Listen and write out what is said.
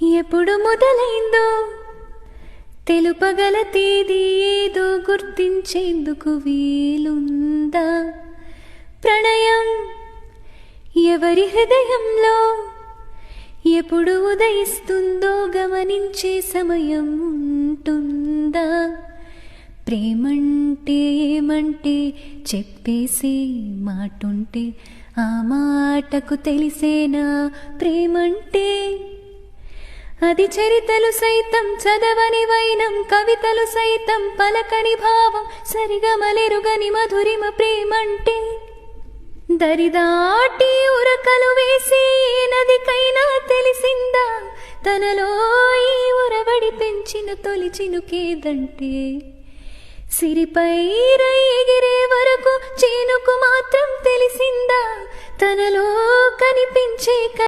ఎప్పుడు మొదలైందో తెలుపగల తేదీ ఏదో గుర్తించేందుకు వీలుందా? ప్రణయం ఎవరి హృదయంలో ఎప్పుడు ఉదయిస్తుందో గమనించే సమయం ఉంటుందా? ప్రేమంటే ఏమంటే చెప్పేసే మాటుంటే ఆ మాటకు తెలిసేనా ప్రేమంటే? అది చరితలు సైతం చదవని వైనం, కవితలు సైతం పలకని భావం, సరిగమలెరుగని మధురిమ ప్రేమంటే. దరిదాటి ఉరకలు వేసి ఏ నదికైనా తెలిసిందా తనలో ఈ ఉరవడి పెంచిన తొలి చినుకేదంటే? సిరిపై రై ఎగిరే వరకు చేనుకు మాత్రం తెలిసిందా తనలో కనిపించే